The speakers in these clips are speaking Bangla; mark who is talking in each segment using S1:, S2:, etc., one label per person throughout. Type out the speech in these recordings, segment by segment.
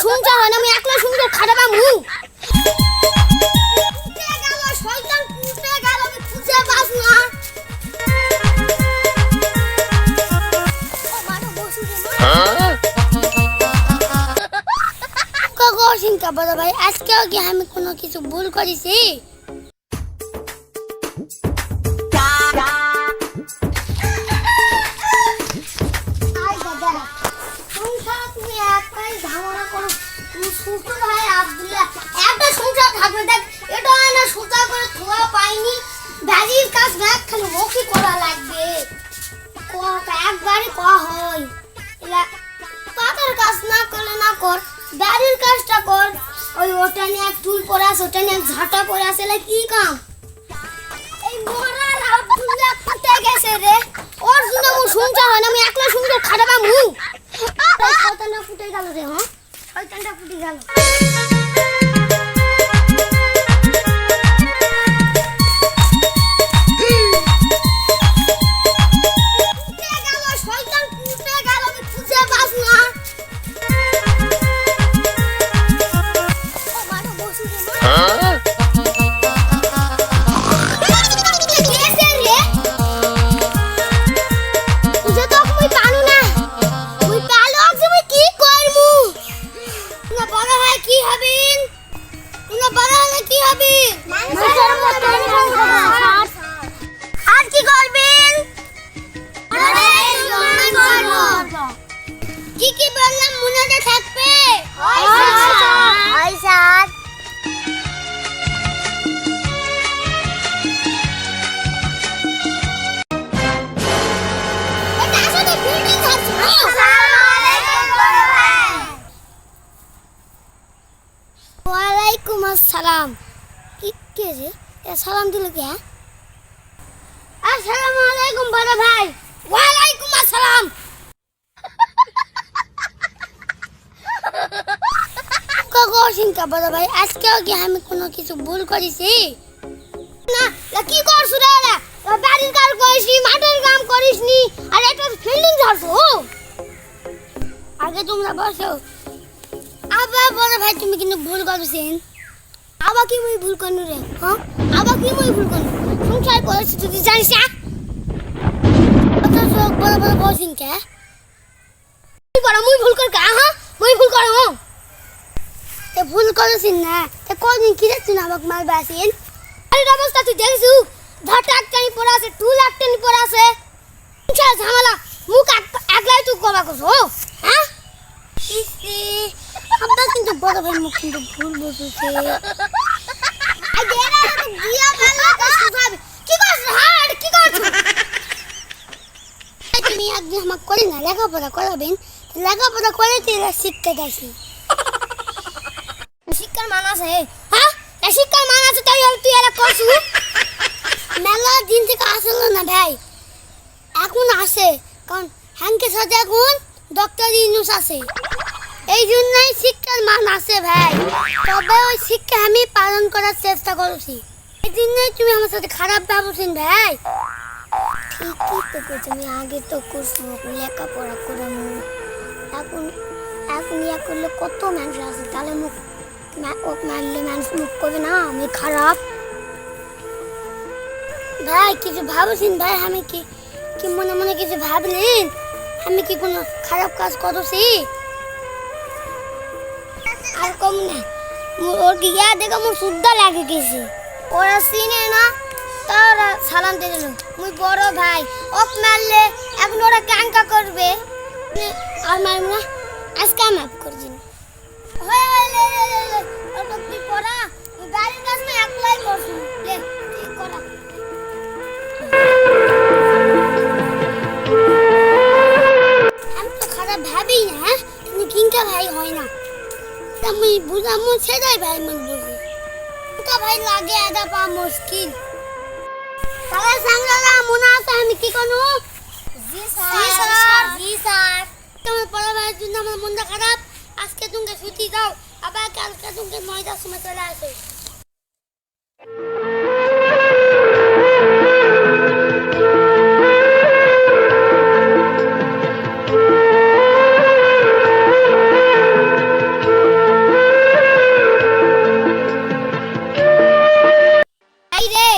S1: সংসার হয় না, আমি একলা সংসার খারাপ আমু বড় ভাই আজকেও কি আমি কোনো কিছু ভুল করেছি? একবারে কয়া হয় পাতার কাজ না করলে না কর, বাড়ির কাজটা কর। ওই ওটা নিয়ে এক টুল পরে আছে, ওটা নিয়ে এক ঝাঁটা পরে আছে, কি কাম? এই মরার আব্দুল্লাহ ফুটে গেছে রে, ওর জন্য আমার সংসার হয় না, আমি একলা সংসার খারাপ আমু শয়তানটা ফুটে গেল রে। হ্যাঁ শয়তানটা ফুটে গেল। আর কি করবেন? কি কি বললাম মনে থাকবে? হয় স্যার। ওয়ালাইকুম আসসালাম। কে রে সালাম দিল কে? আসসালামু আলাইকুম বড় ভাই। ওয়ালাইকুম আসসালাম। কগোশিনকা বড় ভাই আজকেও কি আমি কোনো কিছু ভুল করেছি? না কি করছ রে? বাড়ির কাজ করিসনি, মাঠের কাম করিসনি, আর একটা ফিল্ডিং ধরছো। আগে তোমরা বসো। আবার বড় ভাই তুমি কিন্তু ভুল করেছেন। আবার কি মই ভুল করনু রে? হ্যাঁ আবার কি মই ভুল করনু? সংসার করেছি তুই জানিস না? অত সব বড় বড় বসিন কে? তুই বড় মই ভুল কর কা? হ্যাঁ মই ভুল কর হ্যাঁ। তে ভুল করেছিস না, তে কোনদিন কি রে তুই আমাকে মার বাসিন? আরে অবস্থা তুই দেখছু? ঝাঁটা একটানি পড়ে আছে, টুল একটানি পড়ে আছে। সংসার ঝামেলা মুখ একলাই তুই কবা করছো হ্যাঁ? ইসি আমরা কিন্তু বড় ভাই মুখ কিন্তু ভুল বলতেছে। তুমি একদিন আমাকে করে না লেখাপড়া করাবেন, লেখাপড়া করে তুই শিখতে গেছি। শিক্ষার মান আছে হ্যাঁ, শিক্ষার মান আছে তাই তুই এরা করছু। মেলা দিন থেকে আসলো না ভাই, এখন আসে কারণ হ্যাংকের সাথে এখন ডক্টর ইউনুস আছে, এই জন্যই শিক্ষার মান আছে ভাই। তবে ওই শিক্ষা আমি পালন করার চেষ্টা করছি, এই জন্যই তুমি আমার সাথে খারাপ ভাবছেন ভাই। ঠিকই তো তুমি আগে তো করছো লেখাপড়া করে এখন এখন ইয়া করলে কত মানুষ আছে, তাহলে মুখ মারলে মানুষ মুখ করবে না আমি খারাপ। ভাই কিছু ভাবছেন ভাই, আমি কি কি মনে মনে কিছু ভাবলেন? আমি কি কোনো খারাপ কাজ করেছি? আর কম না ওর কি ইয়া দেখে মোর শুদ্ধ লাগে গেছে, ওরা চিনে না তারা সালাম দিয়ে দিল। মুই বড় ভাই ওক মারলে এখন ওরা কাঙ্কা করবে আর মারব না, আজকে মাফ করে দিন। তুই পড়া গাড়ির কাজ না একলাই করছি তুই করা। আমি তো খারাপ ভাবি না, কিন্তু কিংকা ভাই হয় না, আমি বুঝামো সেটাই ভাই মন বুঝি। কিংকা ভাই লাগে এটা পা মুশকিল। তাহলে সাংগালা মনে আছে আমি কি করব? জি স্যার জি স্যার। তোমার পড়া ভাইয়ের জন্য আমার মনটা খারাপ, আজকে তুমি ছুটি দাও, আবার কালকে তুমি 9টার সময় চলে আসো। ভাই রে,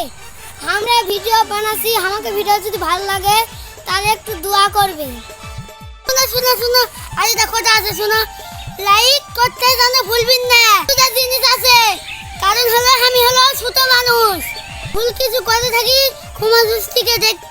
S1: আমরা ভিডিও বানাচ্ছি, আমাকে ভিডিও যদি ভালো লাগে তাহলে একটু দোয়া করবে। শোনো শোনো শোনো, আজ দেখো আছে, শোনো, লাইক করতে যেন ভুলবেন না। দুটা জিনিস আছে, কারণ হলো আমি হলো ছোট মানুষ, ভুল কিছু করে থাকি ক্ষমা দৃষ্টিতে দেখবেন।